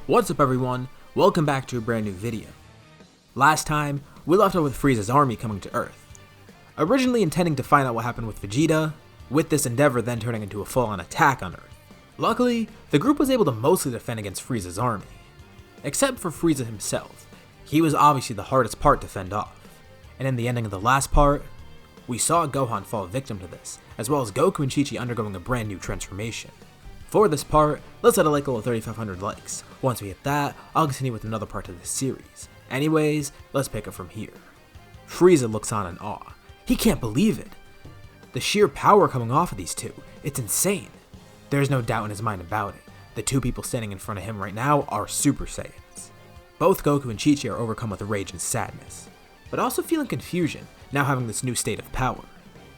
What's up everyone, welcome back to a brand new video. Last time, we left off with Frieza's army coming to Earth. Originally intending to find out what happened with Vegeta, with this endeavor then turning into a full-on attack on Earth. Luckily, the group was able to mostly defend against Frieza's army. Except for Frieza himself, he was obviously the hardest part to fend off. And in the ending of the last part, we saw Gohan fall victim to this, as well as Goku and Chi-Chi undergoing a brand new transformation. For this part, let's set a like goal of 3,500 likes. Once we hit that, I'll continue with another part of this series. Anyways, let's pick up from here. Frieza looks on in awe. He can't believe it. The sheer power coming off of these two, it's insane. There's no doubt in his mind about it. The two people standing in front of him right now are Super Saiyans. Both Goku and Chi-Chi are overcome with rage and sadness, but also feeling confusion, now having this new state of power.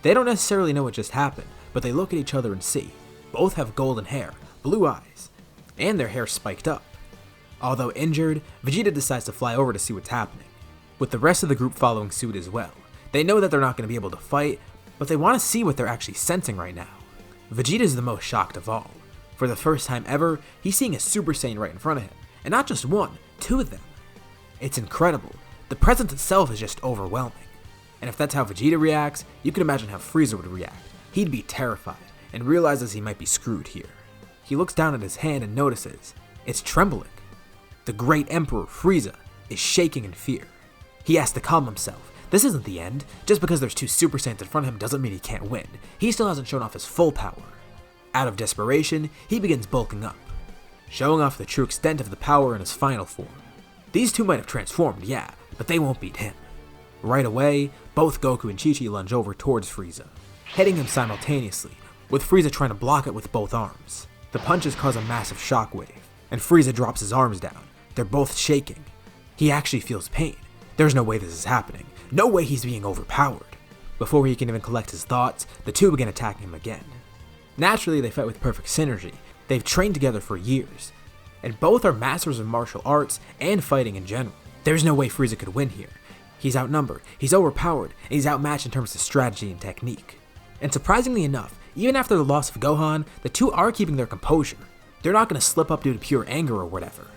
They don't necessarily know what just happened, but they look at each other and see. Both have golden hair, blue eyes, and their hair spiked up. Although injured, Vegeta decides to fly over to see what's happening, with the rest of the group following suit as well. They know that they're not going to be able to fight, but they want to see what they're actually sensing right now. Vegeta is the most shocked of all. For the first time ever, he's seeing a Super Saiyan right in front of him, and not just one, two of them. It's incredible. The presence itself is just overwhelming. And if that's how Vegeta reacts, you can imagine how Frieza would react. He'd be terrified, and realizes he might be screwed here. He looks down at his hand and notices it's trembling. The great Emperor Frieza is shaking in fear. He has to calm himself. This isn't the end. Just because there's two Super Saiyans in front of him doesn't mean he can't win. He still hasn't shown off his full power. Out of desperation, he begins bulking up, showing off the true extent of the power in his final form. These two might have transformed, yeah, but they won't beat him. Right away, both Goku and Chi-Chi lunge over towards Frieza, hitting him simultaneously, with Frieza trying to block it with both arms. The punches cause a massive shockwave, and Frieza drops his arms down. They're both shaking. He actually feels pain. There's no way this is happening. No way he's being overpowered. Before he can even collect his thoughts, the two begin attacking him again. Naturally, they fight with perfect synergy. They've trained together for years, and both are masters of martial arts and fighting in general. There's no way Frieza could win here. He's outnumbered, he's overpowered, and he's outmatched in terms of strategy and technique. And surprisingly enough, even after the loss of Gohan, the two are keeping their composure. They're not going to slip up due to pure anger or whatever.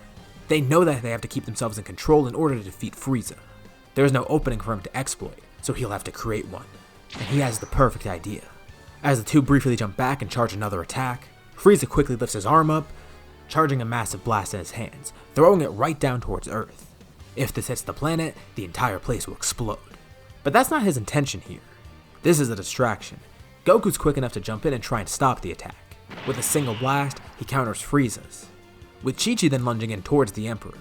They know that they have to keep themselves in control in order to defeat Frieza. There's no opening for him to exploit, so he'll have to create one. And he has the perfect idea. As the two briefly jump back and charge another attack, Frieza quickly lifts his arm up, charging a massive blast in his hands, throwing it right down towards Earth. If this hits the planet, the entire place will explode. But that's not his intention here. This is a distraction. Goku's quick enough to jump in and try and stop the attack. With a single blast, he counters Frieza's, with Chi-Chi then lunging in towards the Emperor.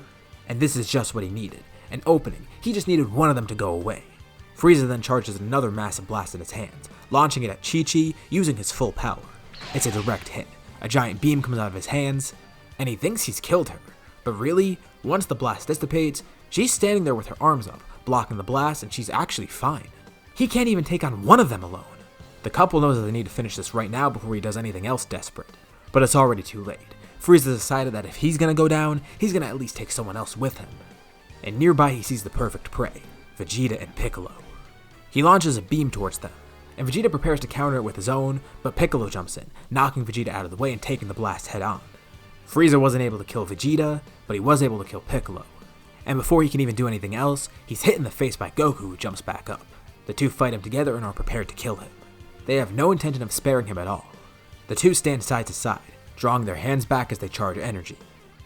And this is just what he needed, an opening. He just needed one of them to go away. Frieza then charges another massive blast in his hands, launching it at Chi-Chi using his full power. It's a direct hit. A giant beam comes out of his hands, and he thinks he's killed her. But really, once the blast dissipates, she's standing there with her arms up, blocking the blast, and she's actually fine. He can't even take on one of them alone. The couple knows that they need to finish this right now before he does anything else desperate. But it's already too late. Frieza decided that if he's gonna go down, he's gonna at least take someone else with him. And nearby he sees the perfect prey, Vegeta and Piccolo. He launches a beam towards them, and Vegeta prepares to counter it with his own, but Piccolo jumps in, knocking Vegeta out of the way and taking the blast head on. Frieza wasn't able to kill Vegeta, but he was able to kill Piccolo. And before he can even do anything else, he's hit in the face by Goku, who jumps back up. The two fight him together and are prepared to kill him. They have no intention of sparing him at all. The two stand side to side, drawing their hands back as they charge energy.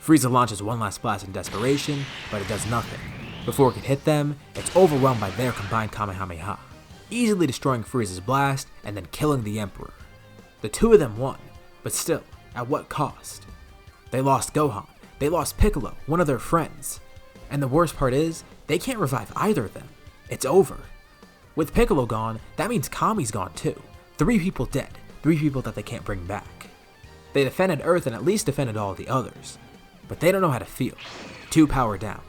Frieza launches one last blast in desperation, but it does nothing. Before it can hit them, it's overwhelmed by their combined Kamehameha, easily destroying Frieza's blast and then killing the Emperor. The two of them won, but still, at what cost? They lost Gohan, they lost Piccolo, one of their friends. And the worst part is, they can't revive either of them. It's over. With Piccolo gone, that means Kami's gone too. 3 people dead, 3 people that they can't bring back. They defended Earth and at least defended all of the others. But they don't know how to feel. 2 power down.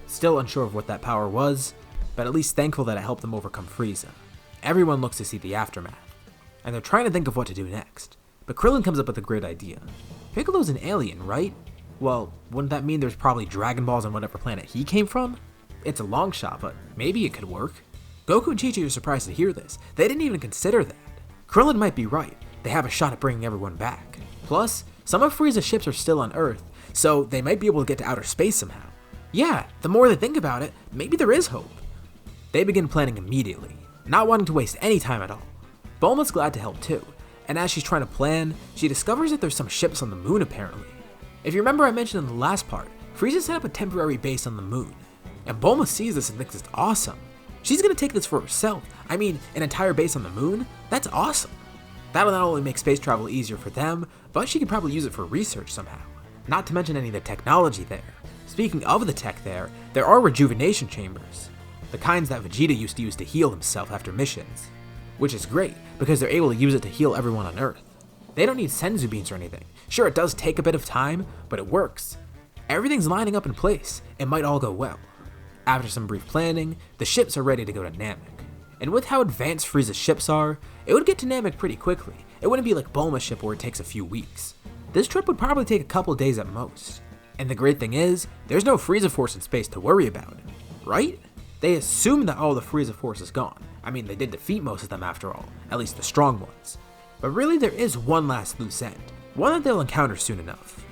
Still unsure of what that power was, but at least thankful that it helped them overcome Frieza. Everyone looks to see the aftermath, and they're trying to think of what to do next. But Krillin comes up with a great idea. Piccolo's an alien, right? Well, wouldn't that mean there's probably Dragon Balls on whatever planet he came from? It's a long shot, but maybe it could work. Goku and Chi-Chi are surprised to hear this. They didn't even consider that. Krillin might be right. They have a shot at bringing everyone back. Plus, some of Frieza's ships are still on Earth, so they might be able to get to outer space somehow. Yeah, the more they think about it, maybe there is hope. They begin planning immediately, not wanting to waste any time at all. Bulma's glad to help too, and as she's trying to plan, she discovers that there's some ships on the moon apparently. If you remember I mentioned in the last part, Frieza set up a temporary base on the moon, and Bulma sees this and thinks it's awesome. She's gonna take this for herself. I mean, an entire base on the moon? That's awesome. That'll not only make space travel easier for them, but she could probably use it for research somehow. Not to mention any of the technology there. Speaking of the tech there are rejuvenation chambers. The kinds that Vegeta used to use to heal himself after missions. Which is great, because they're able to use it to heal everyone on Earth. They don't need senzu beans or anything. Sure, it does take a bit of time, but it works. Everything's lining up in place. It might all go well. After some brief planning, the ships are ready to go to Namek. And with how advanced Frieza's ships are, it would get to Namek pretty quickly. It wouldn't be like Bulma's ship where it takes a few weeks. This trip would probably take a couple days at most. And the great thing is, there's no Frieza Force in space to worry about, right? They assume that all the Frieza Force is gone. I mean, they did defeat most of them after all, at least the strong ones. But really there is one last loose end, one that they'll encounter soon enough.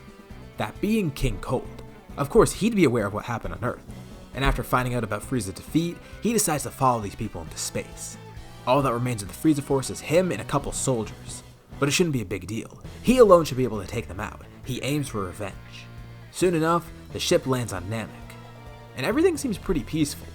That being King Cold. Of course, he'd be aware of what happened on Earth, and after finding out about Frieza's defeat, he decides to follow these people into space. All that remains of the Frieza Force is him and a couple soldiers, but it shouldn't be a big deal. He alone should be able to take them out. He aims for revenge. Soon enough, the ship lands on Namek, and everything seems pretty peaceful.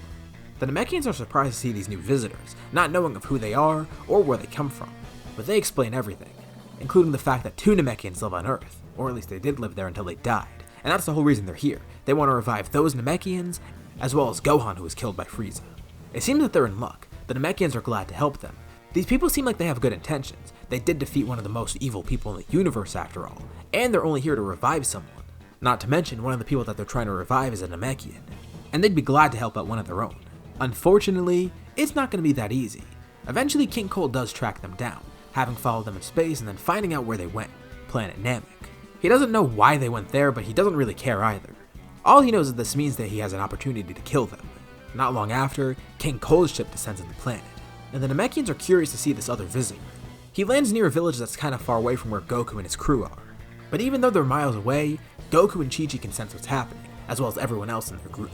The Namekians are surprised to see these new visitors, not knowing of who they are or where they come from, but they explain everything, including the fact that 2 Namekians live on Earth, or at least they did live there until they died, and that's the whole reason they're here. They want to revive those Namekians, as well as Gohan, who was killed by Frieza. It seems that they're in luck. The Namekians are glad to help them. These people seem like they have good intentions. They did defeat one of the most evil people in the universe after all, and they're only here to revive someone. Not to mention, one of the people that they're trying to revive is a Namekian, and they'd be glad to help out one of their own. Unfortunately, it's not going to be that easy. Eventually, King Cold does track them down, having followed them in space and then finding out where they went, planet Namek. He doesn't know why they went there, but he doesn't really care either. All he knows is this means that he has an opportunity to kill them. Not long after, King Cold's ship descends on the planet, and the Namekians are curious to see this other visitor. He lands near a village that's kind of far away from where Goku and his crew are. But even though they're miles away, Goku and Chi-Chi can sense what's happening, as well as everyone else in their group.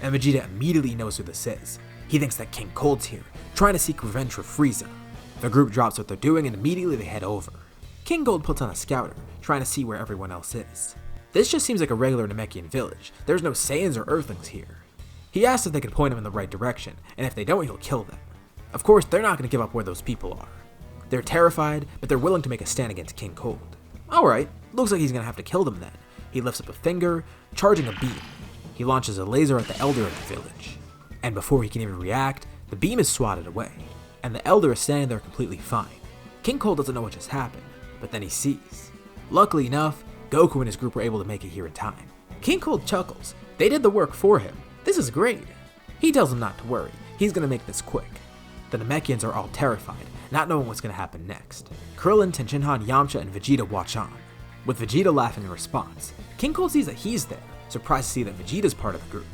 And Vegeta immediately knows who this is. He thinks that King Cold's here, trying to seek revenge for Frieza. The group drops what they're doing and immediately they head over. King Cold puts on a scouter, trying to see where everyone else is. This just seems like a regular Namekian village. There's no Saiyans or Earthlings here. He asks if they can point him in the right direction, and if they don't, he'll kill them. Of course, they're not going to give up where those people are. They're terrified, but they're willing to make a stand against King Cold. Alright, looks like he's going to have to kill them then. He lifts up a finger, charging a beam. He launches a laser at the Elder of the village. And before he can even react, the beam is swatted away, and the Elder is standing there completely fine. King Cold doesn't know what just happened, but then he sees. Luckily enough, Goku and his group were able to make it here in time. King Cold chuckles. They did the work for him. This is great. He tells them not to worry. He's going to make this quick. The Namekians are all terrified, not knowing what's going to happen next. Krillin, Tenshinhan, Yamcha, and Vegeta watch on. With Vegeta laughing in response, King Cold sees that he's there, surprised to see that Vegeta's part of the group.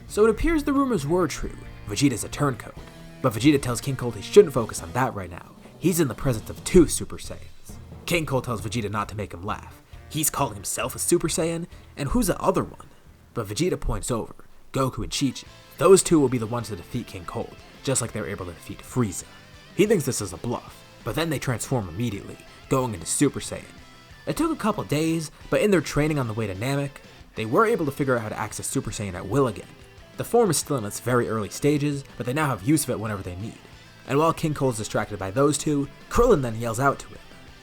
So it appears the rumors were true. Vegeta's a turncoat. But Vegeta tells King Cold he shouldn't focus on that right now. He's in the presence of 2 Super Saiyans. King Cold tells Vegeta not to make him laugh. He's calling himself a Super Saiyan, and who's the other one? But Vegeta points over. Goku and Chi-Chi. Those 2 will be the ones to defeat King Cold, just like they were able to defeat Frieza. He thinks this is a bluff, but then they transform immediately, going into Super Saiyan. It took a couple days, but in their training on the way to Namek, they were able to figure out how to access Super Saiyan at will again. The form is still in its very early stages, but they now have use of it whenever they need. And while King Cold is distracted by those 2, Krillin then yells out to him.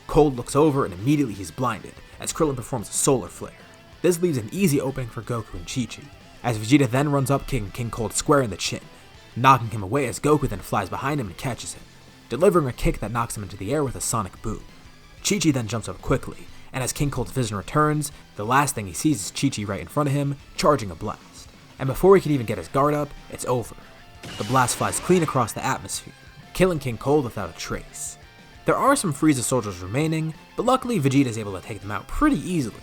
Cold looks over and immediately he's blinded, as Krillin performs a solar flare. This leaves an easy opening for Goku and Chi-Chi, as Vegeta then runs up kicking King Cold square in the chin, knocking him away as Goku then flies behind him and catches him, delivering a kick that knocks him into the air with a sonic boom. Chi-Chi then jumps up quickly, and as King Cold's vision returns, the last thing he sees is Chi-Chi right in front of him, charging a blast. And before he can even get his guard up, it's over. The blast flies clean across the atmosphere, killing King Cold without a trace. There are some Frieza soldiers remaining, but luckily Vegeta is able to take them out pretty easily.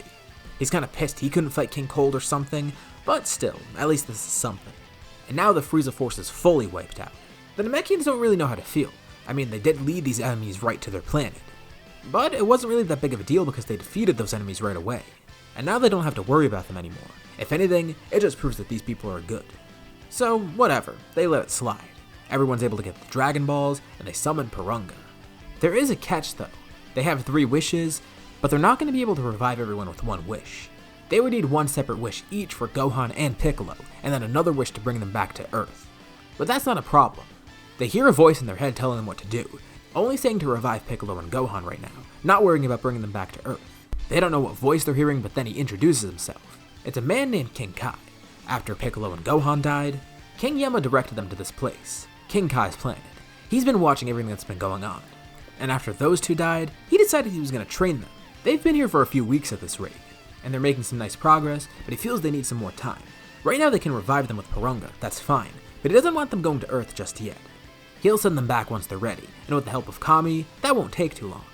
He's kinda pissed he couldn't fight King Cold or something, but still, at least this is something. And now the Frieza force is fully wiped out. The Namekians don't really know how to feel. I mean, they did lead these enemies right to their planet. But it wasn't really that big of a deal because they defeated those enemies right away, and now they don't have to worry about them anymore. If anything, it just proves that these people are good. So, whatever, they let it slide. Everyone's able to get the Dragon Balls, and they summon Porunga. There is a catch though. They have 3 wishes, but they're not going to be able to revive everyone with 1 wish. They would need 1 separate wish each for Gohan and Piccolo, and then another wish to bring them back to Earth. But that's not a problem. They hear a voice in their head telling them what to do, only saying to revive Piccolo and Gohan right now, not worrying about bringing them back to Earth. They don't know what voice they're hearing, but then he introduces himself. It's a man named King Kai. After Piccolo and Gohan died, King Yama directed them to this place, King Kai's planet. He's been watching everything that's been going on. And after those 2 died, he decided he was going to train them. They've been here for a few weeks at this rate, and they're making some nice progress, but he feels they need some more time. Right now they can revive them with Porunga, that's fine, but he doesn't want them going to Earth just yet. He'll send them back once they're ready, and with the help of Kami, that won't take too long.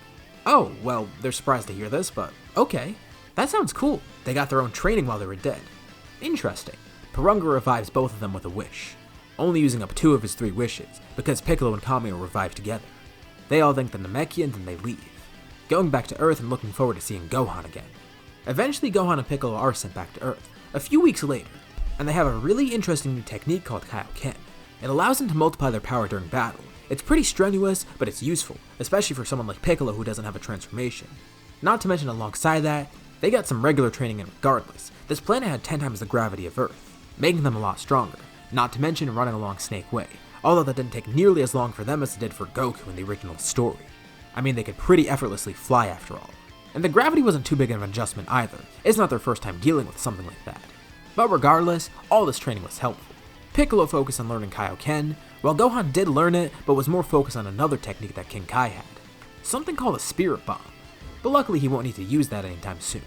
Oh, well, they're surprised to hear this, but okay. That sounds cool. They got their own training while they were dead. Interesting. Porunga revives both of them with a wish, only using up 2 of his 3 wishes, because Piccolo and Kami are revived together. They all thank the Namekians and they leave, going back to Earth and looking forward to seeing Gohan again. Eventually Gohan and Piccolo are sent back to Earth, a few weeks later, and they have a really interesting new technique called Kaioken. It allows them to multiply their power during battle. It's pretty strenuous, but it's useful, especially for someone like Piccolo who doesn't have a transformation. Not to mention alongside that, they got some regular training in regardless. This planet had 10 times the gravity of Earth, making them a lot stronger, not to mention running along Snake Way, although that didn't take nearly as long for them as it did for Goku in the original story. I mean, they could pretty effortlessly fly after all. And the gravity wasn't too big of an adjustment either. It's not their first time dealing with something like that. But regardless, all this training was helpful. Piccolo focused on learning Kaioken, while Gohan did learn it, but was more focused on another technique that King Kai had. Something called a Spirit Bomb. But luckily he won't need to use that anytime soon.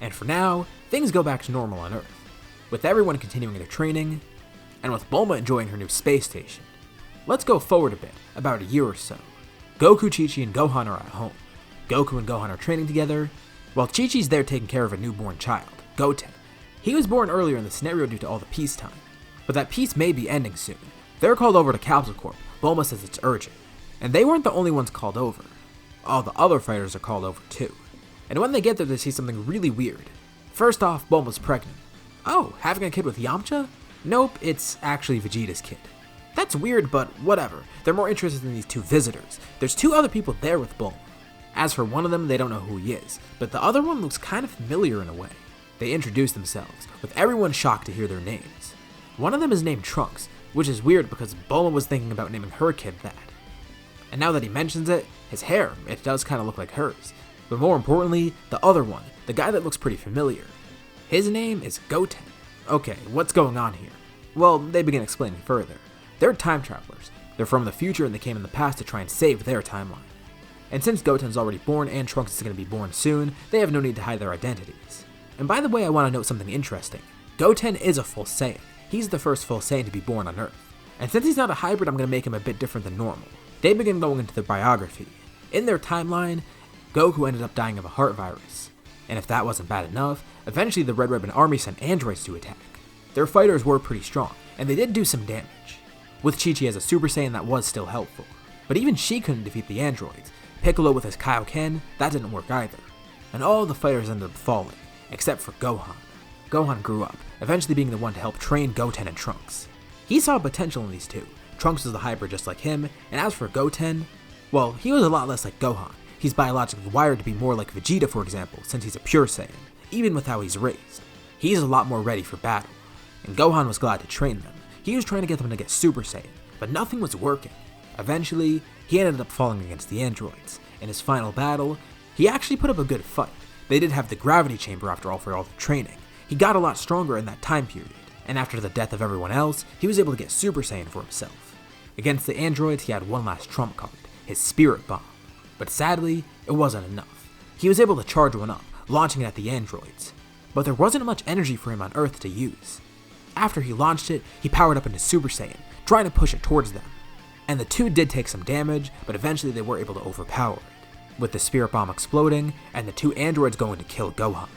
And for now, things go back to normal on Earth, with everyone continuing their training, and with Bulma enjoying her new space station. Let's go forward a bit, about a year or so. Goku, Chi-Chi, and Gohan are at home. Goku and Gohan are training together, while Chi-Chi's there taking care of a newborn child, Goten. He was born earlier in the scenario due to all the peacetime, but that peace may be ending soon. They're called over to Capsule Corp. Bulma says it's urgent, and they weren't the only ones called over. All the other fighters are called over too. And when they get there, they see something really weird. First off, Bulma's pregnant. Oh, having a kid with Yamcha? Nope, it's actually Vegeta's kid. That's weird, but whatever. They're more interested in these 2 visitors. There's 2 other people there with Bulma. As for one of them, they don't know who he is, but the other one looks kind of familiar in a way. They introduce themselves, with everyone shocked to hear their names. One of them is named Trunks, which is weird because Bulma was thinking about naming her kid that. And now that he mentions it, his hair, it does kind of look like hers. But more importantly, the other one, the guy that looks pretty familiar. His name is Goten. Okay, what's going on here? Well, they begin explaining further. They're time travelers. They're from the future and they came in the past to try and save their timeline. And since Goten's already born and Trunks is going to be born soon, they have no need to hide their identities. And by the way, I want to note something interesting. Goten is a full Saiyan. He's the first full Saiyan to be born on Earth. And since he's not a hybrid, I'm going to make him a bit different than normal. They begin going into their biography. In their timeline, Goku ended up dying of a heart virus. And if that wasn't bad enough, eventually the Red Ribbon Army sent androids to attack. Their fighters were pretty strong, and they did do some damage. With Chi-Chi as a Super Saiyan, that was still helpful. But even she couldn't defeat the androids. Piccolo with his Kaioken, that didn't work either. And all the fighters ended up falling, except for Gohan. Gohan grew up, eventually being the one to help train Goten and Trunks. He saw potential in these 2. Trunks was a hybrid just like him, and as for Goten, well, he was a lot less like Gohan. He's biologically wired to be more like Vegeta, for example, since he's a pure Saiyan, even with how he's raised. He's a lot more ready for battle, and Gohan was glad to train them. He was trying to get them to get Super Saiyan, but nothing was working. Eventually, he ended up falling against the androids. In his final battle, he actually put up a good fight. They did have the gravity chamber after all for all the training. He got a lot stronger in that time period, and after the death of everyone else, he was able to get Super Saiyan for himself. Against the androids, he had one last trump card, his Spirit Bomb. But sadly, it wasn't enough. He was able to charge one up, launching it at the androids. But there wasn't much energy for him on Earth to use. After he launched it, he powered up into Super Saiyan, trying to push it towards them. And the 2 did take some damage, but eventually they were able to overpower it, with the Spirit Bomb exploding and the 2 androids going to kill Gohan.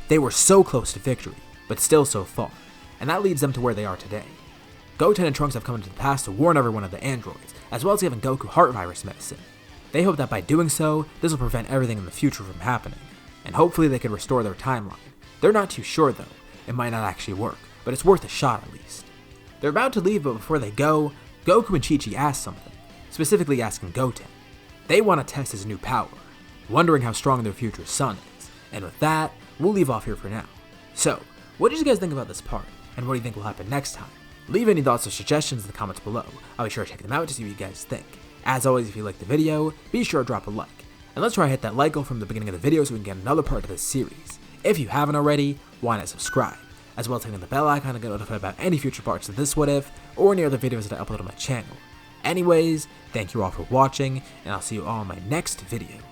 They were so close to victory, but still so far, and that leads them to where they are today. Goten and Trunks have come into the past to warn everyone of the androids, as well as giving Goku heart virus medicine. They hope that by doing so, this will prevent everything in the future from happening, and hopefully they could restore their timeline. They're not too sure though, it might not actually work, but it's worth a shot at least. They're about to leave, but before they go, Goku and Chi-Chi ask something, specifically asking Goten. They want to test his new power, wondering how strong their future son is, and with that, we'll leave off here for now. So, what did you guys think about this part, and what do you think will happen next time? Leave any thoughts or suggestions in the comments below. I'll be sure to check them out to see what you guys think. As always, if you liked the video, be sure to drop a like. And let's try to hit that like goal from the beginning of the video so we can get another part of this series. If you haven't already, why not subscribe, as well as hitting the bell icon to get notified about any future parts of this What If, or any other videos that I upload on my channel. Anyways, thank you all for watching, and I'll see you all in my next video.